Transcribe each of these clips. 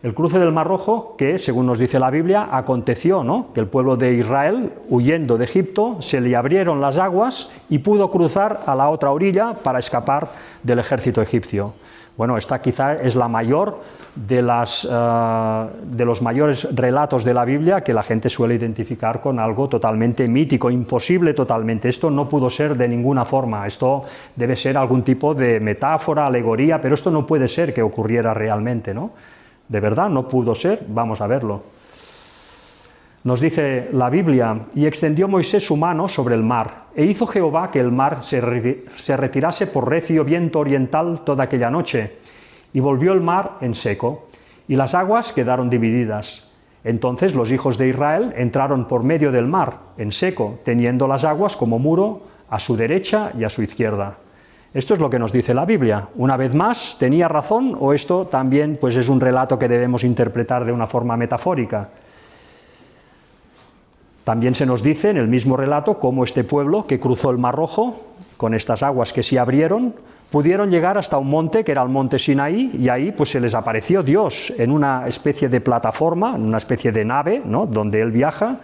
El cruce del Mar Rojo, que según nos dice la Biblia, aconteció, ¿no?, que el pueblo de Israel, huyendo de Egipto, se le abrieron las aguas y pudo cruzar a la otra orilla para escapar del ejército egipcio. Bueno, esta quizá es la mayor de los mayores relatos de la Biblia que la gente suele identificar con algo totalmente mítico, imposible totalmente. Esto no pudo ser de ninguna forma, esto debe ser algún tipo de metáfora, alegoría, pero esto no puede ser que ocurriera realmente, ¿no? De verdad, no pudo ser, vamos a verlo. Nos dice la Biblia, y extendió Moisés su mano sobre el mar, e hizo Jehová que el mar se retirase por recio viento oriental toda aquella noche, y volvió el mar en seco, y las aguas quedaron divididas. Entonces los hijos de Israel entraron por medio del mar, en seco, teniendo las aguas como muro a su derecha y a su izquierda. Esto es lo que nos dice la Biblia. Una vez más, ¿tenía razón o esto también pues, es un relato que debemos interpretar de una forma metafórica? También se nos dice en el mismo relato cómo este pueblo que cruzó el Mar Rojo, con estas aguas que se abrieron, pudieron llegar hasta un monte que era el monte Sinaí, y ahí pues se les apareció Dios en una especie de plataforma, en una especie de nave, ¿no?, donde él viaja,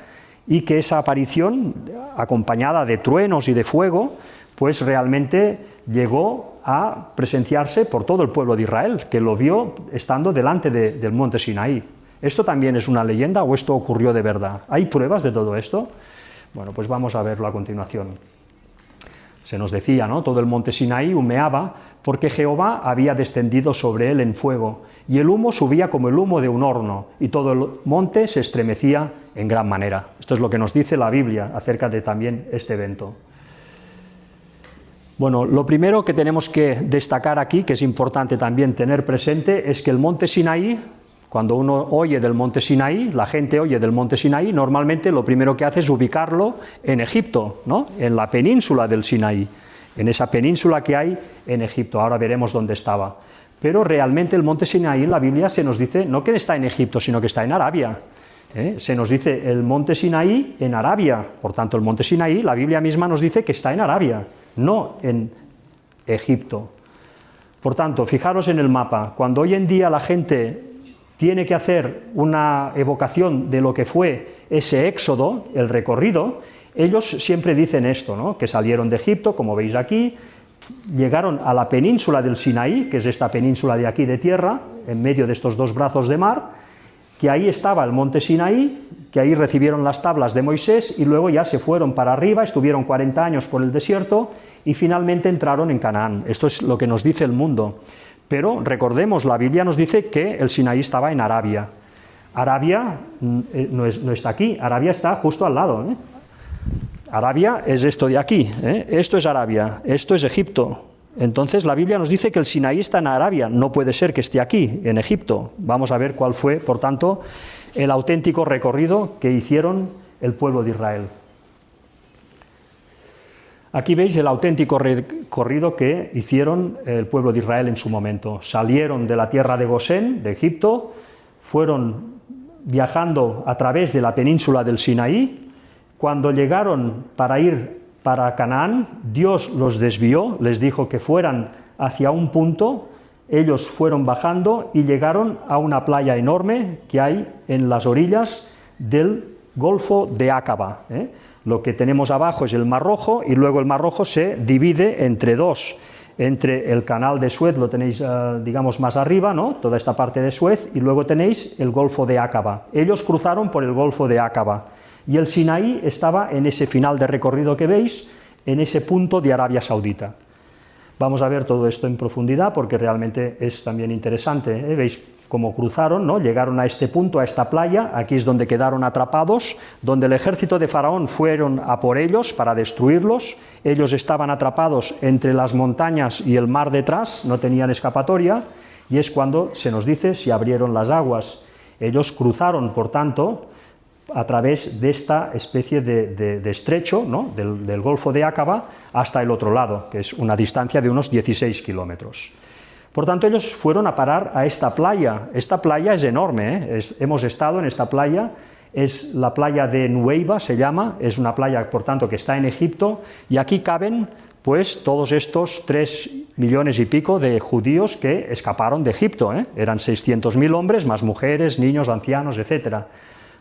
y que esa aparición, acompañada de truenos y de fuego, pues realmente llegó a presenciarse por todo el pueblo de Israel, que lo vio estando delante del monte Sinaí. ¿Esto también es una leyenda o esto ocurrió de verdad? ¿Hay pruebas de todo esto? Bueno, pues vamos a verlo a continuación. Se nos decía, ¿no?, todo el monte Sinaí humeaba porque Jehová había descendido sobre él en fuego, y el humo subía como el humo de un horno, y todo el monte se estremecía en gran manera. Esto es lo que nos dice la Biblia acerca de también este evento. Bueno, lo primero que tenemos que destacar aquí, que es importante también tener presente, es que el monte Sinaí, cuando uno oye del monte Sinaí, la gente oye del monte Sinaí, normalmente lo primero que hace es ubicarlo en Egipto, ¿no?, en la península del Sinaí, en esa península que hay en Egipto. Ahora veremos dónde estaba. Pero realmente el monte Sinaí, en la Biblia se nos dice no que está en Egipto, sino que está en Arabia. Se nos dice el monte Sinaí en Arabia, por tanto el monte Sinaí, la Biblia misma nos dice que está en Arabia, no en Egipto. Por tanto, fijaros en el mapa, cuando hoy en día la gente tiene que hacer una evocación de lo que fue ese éxodo, el recorrido, ellos siempre dicen esto, ¿no?, que salieron de Egipto, como veis aquí, llegaron a la península del Sinaí, que es esta península de aquí de tierra, en medio de estos dos brazos de mar, que ahí estaba el monte Sinaí, que ahí recibieron las tablas de Moisés y luego ya se fueron para arriba, estuvieron 40 años por el desierto y finalmente entraron en Canaán. Esto es lo que nos dice el mundo. Pero recordemos, la Biblia nos dice que el Sinaí estaba en Arabia. Arabia no está aquí, Arabia está justo al lado. Arabia es esto de aquí, esto es Arabia, esto es Egipto. Entonces la Biblia nos dice que el Sinaí está en Arabia, no puede ser que esté aquí, en Egipto. Vamos a ver cuál fue, por tanto, el auténtico recorrido que hicieron el pueblo de Israel. Aquí veis el auténtico recorrido que hicieron el pueblo de Israel en su momento. Salieron de la tierra de Gosén, de Egipto, fueron viajando a través de la península del Sinaí. Cuando llegaron para ir para Canaán, Dios los desvió, les dijo que fueran hacia un punto, ellos fueron bajando y llegaron a una playa enorme que hay en las orillas del Golfo de Aqaba. Lo que tenemos abajo es el Mar Rojo y luego el Mar Rojo se divide entre dos, entre el canal de Suez, lo tenéis digamos más arriba, ¿no?, toda esta parte de Suez, y luego tenéis el Golfo de Aqaba. Ellos cruzaron por el Golfo de Aqaba y el Sinaí estaba en ese final de recorrido que veis, en ese punto de Arabia Saudita. Vamos a ver todo esto en profundidad porque realmente es también interesante. Veis cómo cruzaron, ¿no?, llegaron a este punto, a esta playa, aquí es donde quedaron atrapados, donde el ejército de Faraón fueron a por ellos para destruirlos. Ellos estaban atrapados entre las montañas y el mar detrás, no tenían escapatoria, y es cuando se nos dice se abrieron las aguas. Ellos cruzaron, por tanto, a través de esta especie de estrecho, ¿no?, del Golfo de Aqaba hasta el otro lado, que es una distancia de unos 16 kilómetros. Por tanto, ellos fueron a parar a esta playa. Esta playa es enorme, hemos estado en esta playa, es la playa de Nuweiba, se llama, es una playa, por tanto, que está en Egipto, y aquí caben pues todos estos 3 millones y pico de judíos que escaparon de Egipto, eran 600.000 hombres, más mujeres, niños, ancianos, etc.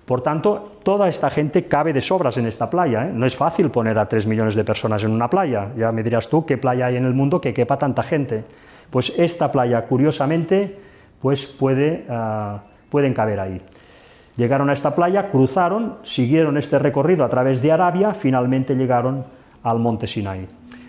Por tanto, toda esta gente cabe de sobras en esta playa, no es fácil poner a 3 millones de personas en una playa, ya me dirás tú qué playa hay en el mundo que quepa tanta gente. Pues esta playa, curiosamente, pues pueden caber ahí. Llegaron a esta playa, cruzaron, siguieron este recorrido a través de Arabia, finalmente llegaron al monte Sinaí.